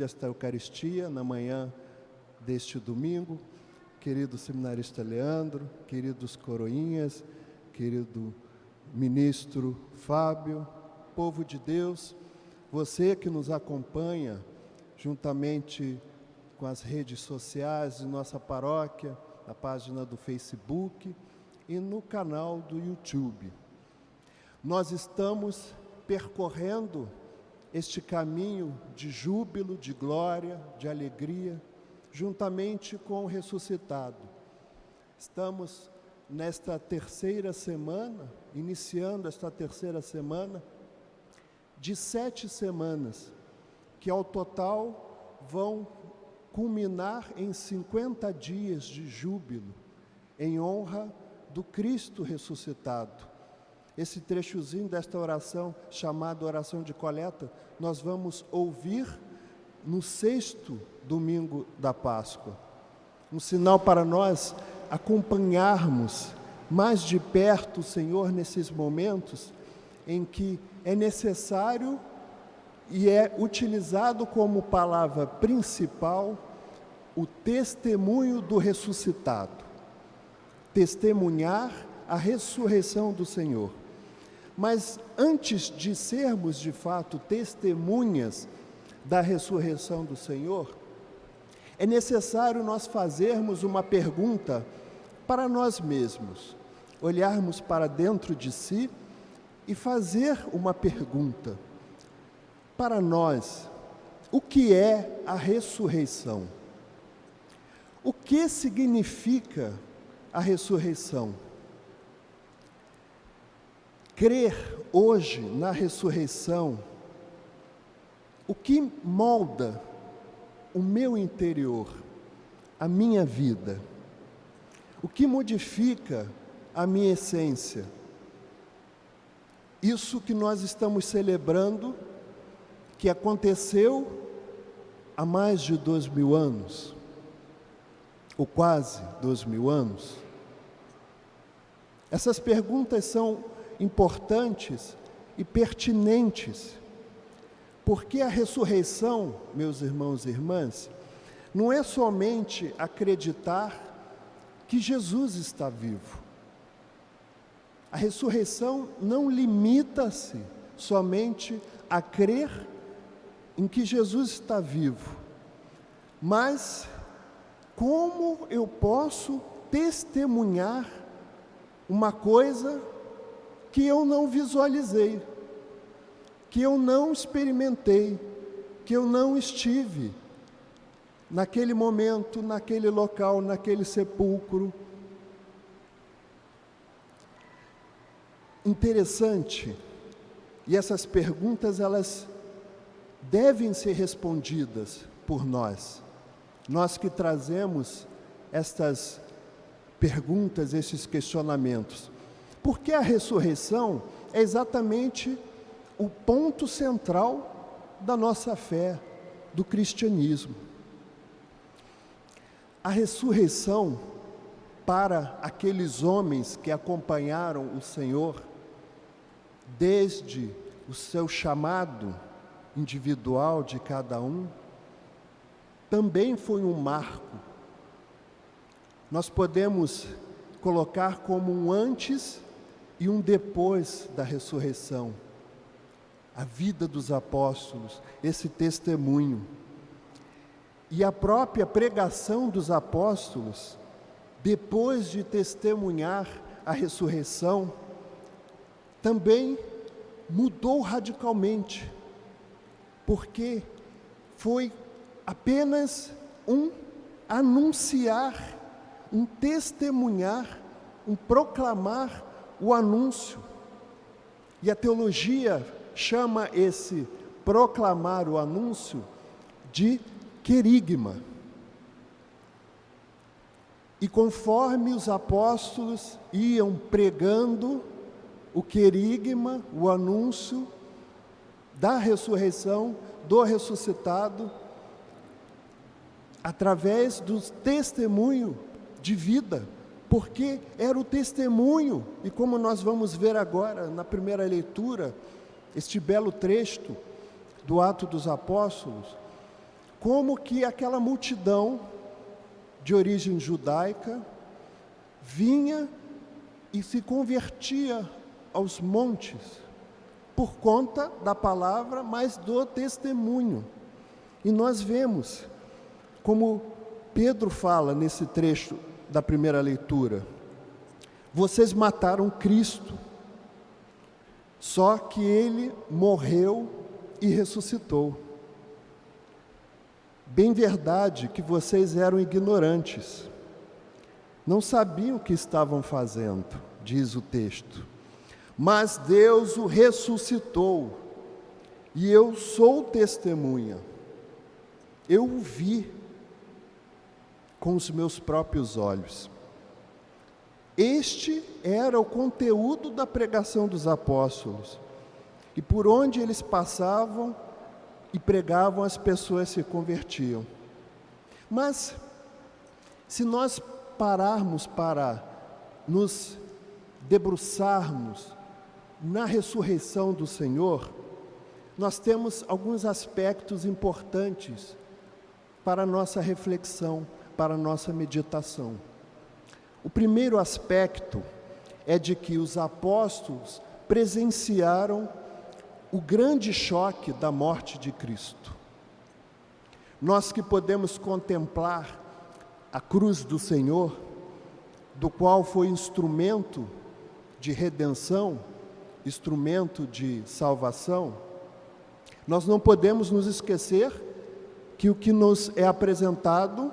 esta Eucaristia na manhã deste domingo, querido seminarista Leandro, queridos coroinhas, querido ministro Fábio, povo de Deus, você que nos acompanha juntamente com as redes sociais de nossa paróquia, na página do Facebook e no canal do YouTube. Nós estamos percorrendo este caminho de júbilo, de glória, de alegria, juntamente com o ressuscitado. Estamos nesta terceira semana, iniciando esta terceira semana, de 7 semanas, que ao total vão culminar em 50 dias de júbilo, em honra do Cristo ressuscitado. Esse trechozinho desta oração, chamada oração de coleta, nós vamos ouvir no 6º domingo da Páscoa. Um sinal para nós acompanharmos mais de perto o Senhor nesses momentos em que é necessário e é utilizado como palavra principal o testemunho do ressuscitado. Testemunhar a ressurreição do Senhor. Mas antes de sermos, de fato, testemunhas da ressurreição do Senhor, é necessário nós fazermos uma pergunta para nós mesmos, olharmos para dentro de si e fazer uma pergunta. Para nós, o que é a ressurreição? O que significa a ressurreição? Crer hoje na ressurreição, o que molda o meu interior, a minha vida? O que modifica a minha essência? Isso que nós estamos celebrando, que aconteceu há mais de 2000 anos, ou quase 2000 anos. Essas perguntas são importantes e pertinentes, porque a ressurreição, meus irmãos e irmãs, não é somente acreditar que Jesus está vivo. A ressurreição não limita-se somente a crer em que Jesus está vivo, mas como eu posso testemunhar uma coisa que eu não visualizei, que eu não experimentei, que eu não estive naquele momento, naquele local, naquele sepulcro. Interessante, e essas perguntas elas devem ser respondidas por nós que trazemos estas perguntas, esses questionamentos. Porque a ressurreição é exatamente o ponto central da nossa fé, do cristianismo. A ressurreição, para aqueles homens que acompanharam o Senhor, desde o seu chamado individual de cada um, também foi um marco. Nós podemos colocar como um antes e um depois da ressurreição. A vida dos apóstolos, esse testemunho. E a própria pregação dos apóstolos, depois de testemunhar a ressurreição, também mudou radicalmente, porque foi apenas um anunciar, um testemunhar, um proclamar o anúncio. E a teologia chama esse proclamar o anúncio de querigma. E conforme os apóstolos iam pregando o querigma, o anúncio da ressurreição, do ressuscitado, através do testemunho de vida, porque era o testemunho, e como nós vamos ver agora na primeira leitura, este belo trecho do Atos dos Apóstolos, como que aquela multidão de origem judaica vinha e se convertia aos montes por conta da palavra, mas do testemunho. E nós vemos, como Pedro fala nesse trecho da primeira leitura, vocês mataram Cristo, só que Ele morreu e ressuscitou. Bem verdade que vocês eram ignorantes, não sabiam o que estavam fazendo, diz o texto. Mas Deus o ressuscitou, e eu sou testemunha. Eu o vi com os meus próprios olhos. Este era o conteúdo da pregação dos apóstolos. E por onde eles passavam e pregavam, as pessoas se convertiam. Mas, se nós pararmos para nos debruçarmos na ressurreição do Senhor, nós temos alguns aspectos importantes para a nossa reflexão, para a nossa meditação. O primeiro aspecto é de que os apóstolos presenciaram o grande choque da morte de Cristo. Nós que podemos contemplar a cruz do Senhor, do qual foi instrumento de redenção, instrumento de salvação, nós não podemos nos esquecer que o que nos é apresentado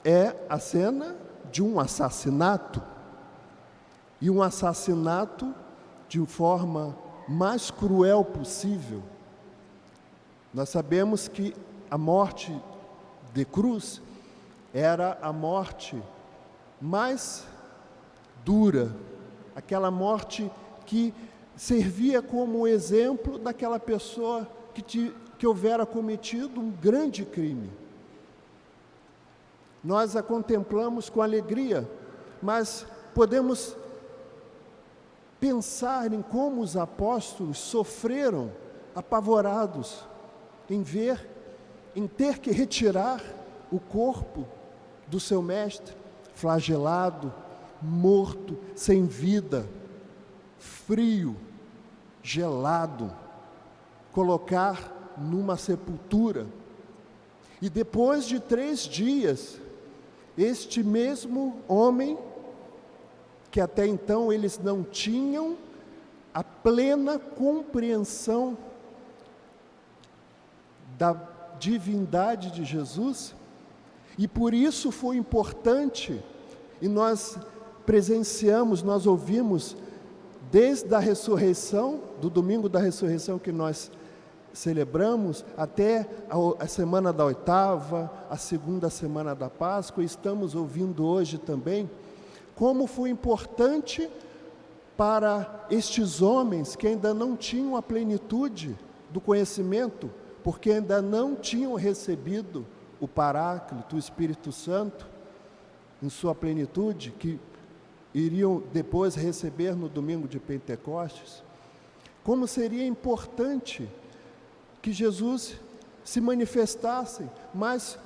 é a cena de um assassinato, e um assassinato de forma mais cruel possível. Nós sabemos que a morte de cruz era a morte mais dura, aquela morte que servia como exemplo daquela pessoa que houvera cometido um grande crime. Nós a contemplamos com alegria, mas podemos pensar em como os apóstolos sofreram, apavorados, em ter que retirar o corpo do seu mestre, flagelado, morto, sem vida, frio, gelado, colocar numa sepultura. E depois de 3 dias, este mesmo homem, que até então eles não tinham a plena compreensão da divindade de Jesus, e por isso foi importante, e nós presenciamos, nós ouvimos, desde a ressurreição, do domingo da ressurreição que nós celebramos, até a semana da oitava, a segunda semana da Páscoa, estamos ouvindo hoje também, como foi importante para estes homens que ainda não tinham a plenitude do conhecimento, porque ainda não tinham recebido o Paráclito, o Espírito Santo, em sua plenitude, que iriam depois receber no domingo de Pentecostes. Como seria importante que Jesus se manifestasse, mas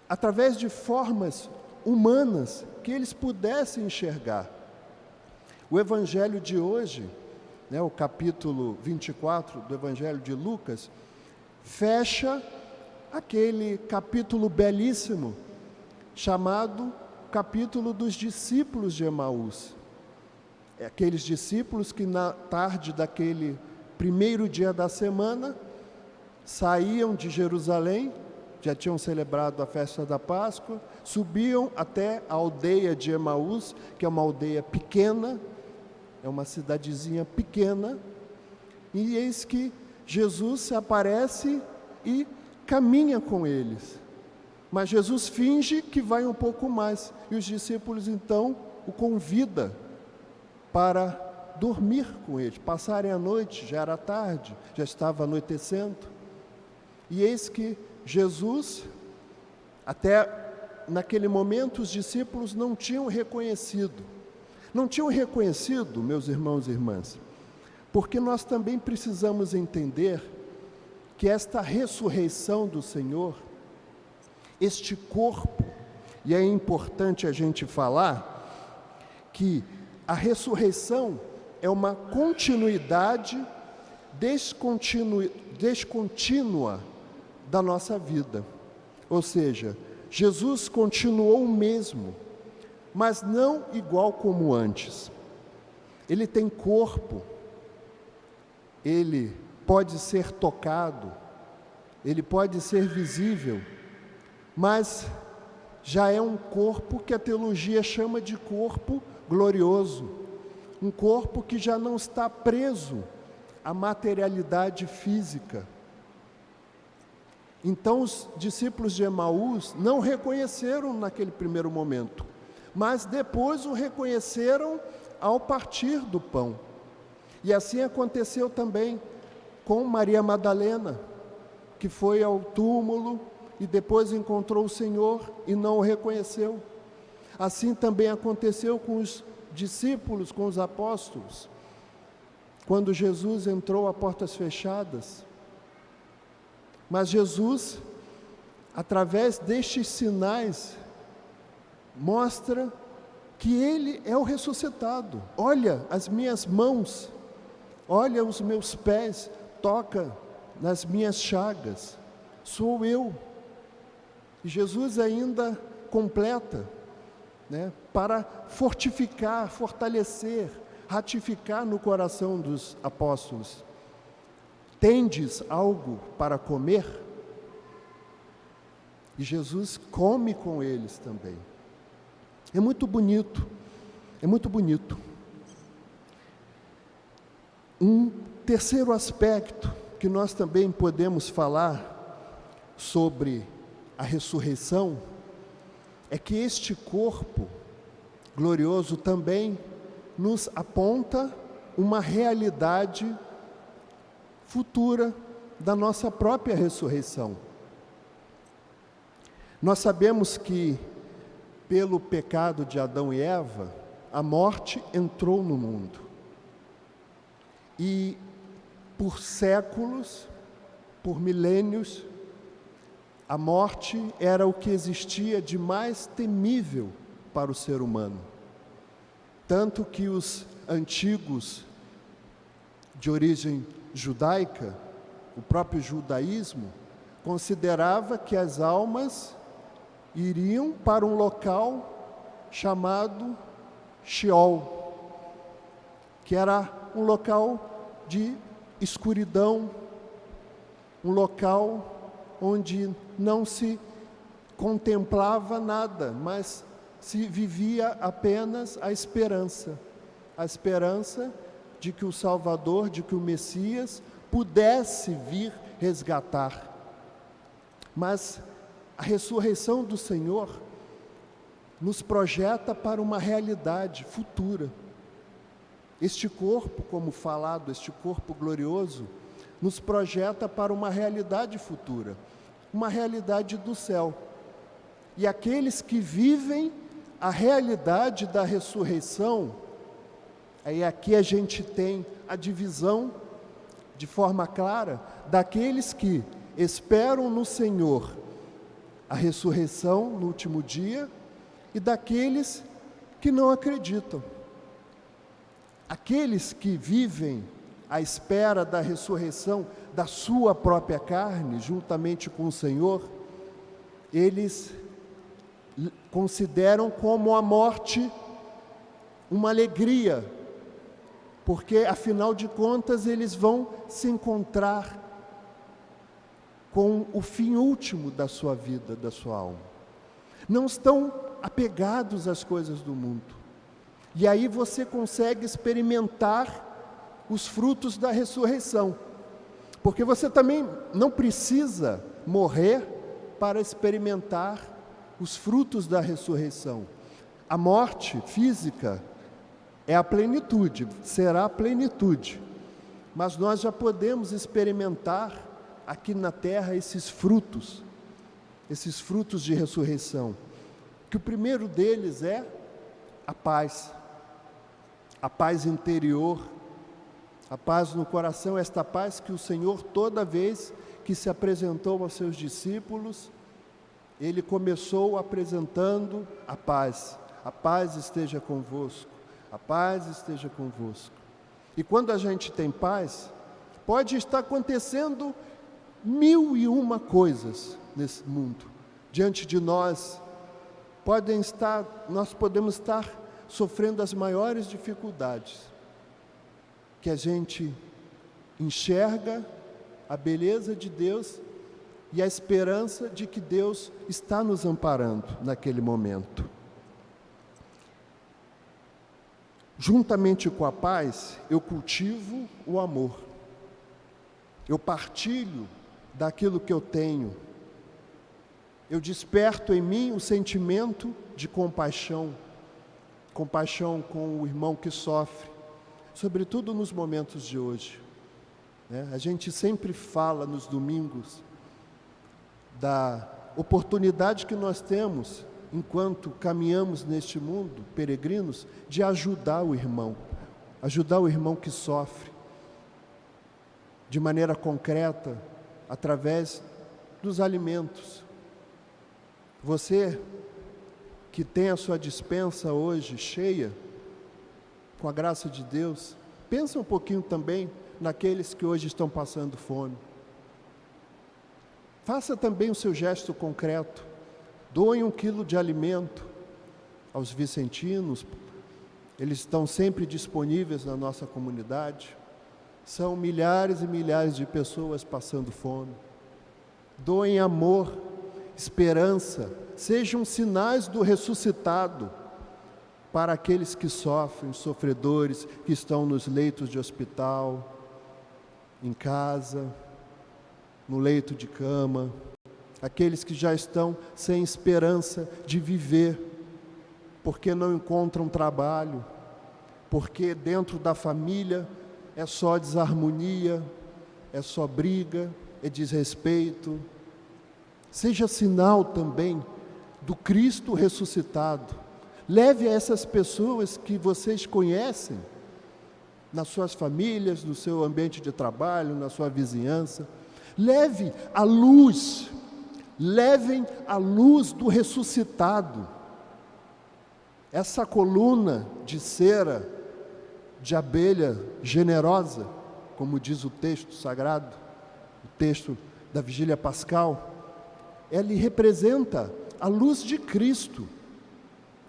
através de formas humanas, que eles pudessem enxergar. O Evangelho de hoje, o capítulo 24 do Evangelho de Lucas, fecha aquele capítulo belíssimo, chamado capítulo dos discípulos de Emaús. Aqueles discípulos que na tarde daquele primeiro dia da semana, saíam de Jerusalém, já tinham celebrado a festa da Páscoa, subiam até a aldeia de Emaús, que é uma aldeia pequena, é uma cidadezinha pequena, e eis que Jesus se aparece e caminha com eles. Mas Jesus finge que vai um pouco mais, e os discípulos então o convidam para dormir com eles, passarem a noite, já era tarde, já estava anoitecendo. E eis que Jesus, até naquele momento, os discípulos não tinham reconhecido. Não tinham reconhecido, meus irmãos e irmãs, porque nós também precisamos entender que esta ressurreição do Senhor, este corpo, e é importante a gente falar que a ressurreição é uma continuidade descontínua da nossa vida. Ou seja, Jesus continuou o mesmo, mas não igual como antes. Ele tem corpo, ele pode ser tocado, ele pode ser visível, mas já é um corpo que a teologia chama de corpo glorioso, um corpo que já não está preso à materialidade física. Então os discípulos de Emaús não reconheceram naquele primeiro momento, mas depois o reconheceram ao partir do pão. E assim aconteceu também com Maria Madalena, que foi ao túmulo e depois encontrou o Senhor e não o reconheceu. Assim também aconteceu com os discípulos, com os apóstolos, quando Jesus entrou a portas fechadas. Mas Jesus, através destes sinais, mostra que Ele é o ressuscitado. Olha as minhas mãos, olha os meus pés, toca nas minhas chagas, sou eu. E Jesus ainda completa, para fortificar, fortalecer, ratificar no coração dos apóstolos. Tendes algo para comer? E Jesus come com eles também. É muito bonito, é muito bonito. Um terceiro aspecto que nós também podemos falar sobre a ressurreição é que este corpo glorioso também nos aponta uma realidade futura da nossa própria ressurreição. Nós sabemos que, pelo pecado de Adão e Eva, a morte entrou no mundo. E por séculos, por milênios, a morte era o que existia de mais temível para o ser humano. Tanto que os antigos de origem judaica, o próprio judaísmo, considerava que as almas iriam para um local chamado Sheol, que era um local de escuridão, um local onde não se contemplava nada, mas se vivia apenas a esperança de que o Salvador, de que o Messias pudesse vir resgatar. Mas a ressurreição do Senhor nos projeta para uma realidade futura. Este corpo, como falado, este corpo glorioso, nos projeta para uma realidade futura, uma realidade do céu. E aqueles que vivem a realidade da ressurreição, aí aqui a gente tem a divisão de forma clara daqueles que esperam no Senhor a ressurreição no último dia e daqueles que não acreditam. Aqueles que vivem à espera da ressurreição da sua própria carne, juntamente com o Senhor, eles consideram como a morte uma alegria, porque afinal de contas eles vão se encontrar com o fim último da sua vida, da sua alma. Não estão apegados às coisas do mundo. E aí você consegue experimentar os frutos da ressurreição. Porque você também não precisa morrer para experimentar os frutos da ressurreição. A morte física é a plenitude, será a plenitude. Mas nós já podemos experimentar aqui na terra esses frutos de ressurreição. Que o primeiro deles é a paz interior, a paz no coração, esta paz que o Senhor, toda vez que se apresentou aos seus discípulos, ele começou apresentando a paz. A paz esteja convosco, a paz esteja convosco. E quando a gente tem paz, pode estar acontecendo 1001 coisas nesse mundo. Diante de nós, nós podemos estar sofrendo as maiores dificuldades, que a gente enxerga a beleza de Deus e a esperança de que Deus está nos amparando naquele momento. Juntamente com a paz, eu cultivo o amor. Eu partilho daquilo que eu tenho. Eu desperto em mim o sentimento de compaixão. Compaixão com o irmão que sofre, sobretudo nos momentos de hoje. A gente sempre fala nos domingos da oportunidade que nós temos, enquanto caminhamos neste mundo, peregrinos, de ajudar o irmão que sofre, de maneira concreta, através dos alimentos. Você que tem a sua despensa hoje cheia, com a graça de Deus, pensa um pouquinho também naqueles que hoje estão passando fome. Faça também o seu gesto concreto. Doem 1 quilo de alimento aos vicentinos. Eles estão sempre disponíveis na nossa comunidade. São milhares e milhares de pessoas passando fome. Doem amor, esperança, sejam sinais do ressuscitado para aqueles que sofrem, os sofredores que estão nos leitos de hospital, em casa, no leito de cama, aqueles que já estão sem esperança de viver, porque não encontram trabalho, porque dentro da família é só desarmonia, é só briga, é desrespeito. Seja sinal também do Cristo ressuscitado. Leve a essas pessoas que vocês conhecem, nas suas famílias, no seu ambiente de trabalho, na sua vizinhança. Leve a luz, levem a luz do ressuscitado. Essa coluna de cera, de abelha generosa, como diz o texto sagrado, o texto da vigília pascal, ele representa a luz de Cristo,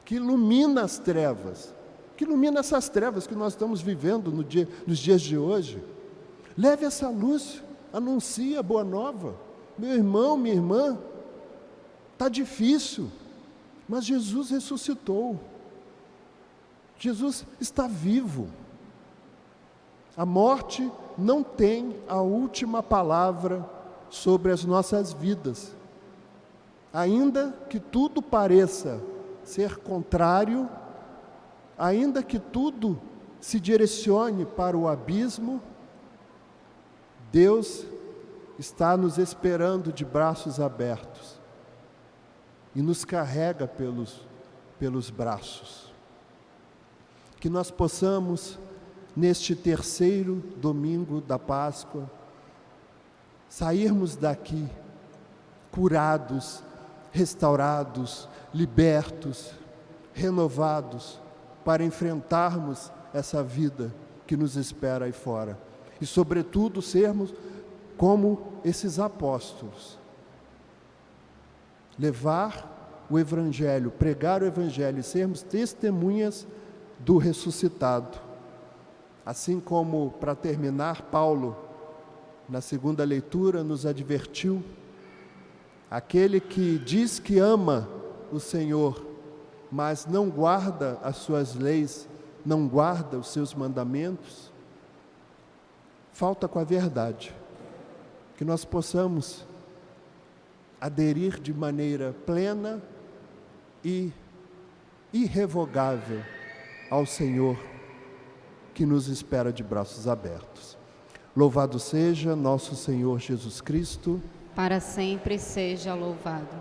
que ilumina as trevas, que ilumina essas trevas que nós estamos vivendo nos dias de hoje. Leve essa luz, anuncie a boa nova. Meu irmão, minha irmã, está difícil, mas Jesus ressuscitou. Jesus está vivo. A morte não tem a última palavra sobre as nossas vidas. Ainda que tudo pareça ser contrário, ainda que tudo se direcione para o abismo, Deus está nos esperando de braços abertos e nos carrega pelos braços. Que nós possamos, neste 3º domingo da Páscoa, sairmos daqui curados, restaurados, libertos, renovados, para enfrentarmos essa vida que nos espera aí fora. E, sobretudo, sermos como esses apóstolos. Levar o Evangelho, pregar o Evangelho e sermos testemunhas do ressuscitado. Assim como, para terminar, Paulo, na 2ª leitura, nos advertiu: aquele que diz que ama o Senhor, mas não guarda as suas leis, não guarda os seus mandamentos, falta com a verdade. Que nós possamos aderir de maneira plena e irrevogável ao Senhor, que nos espera de braços abertos. Louvado seja nosso Senhor Jesus Cristo. Para sempre seja louvado.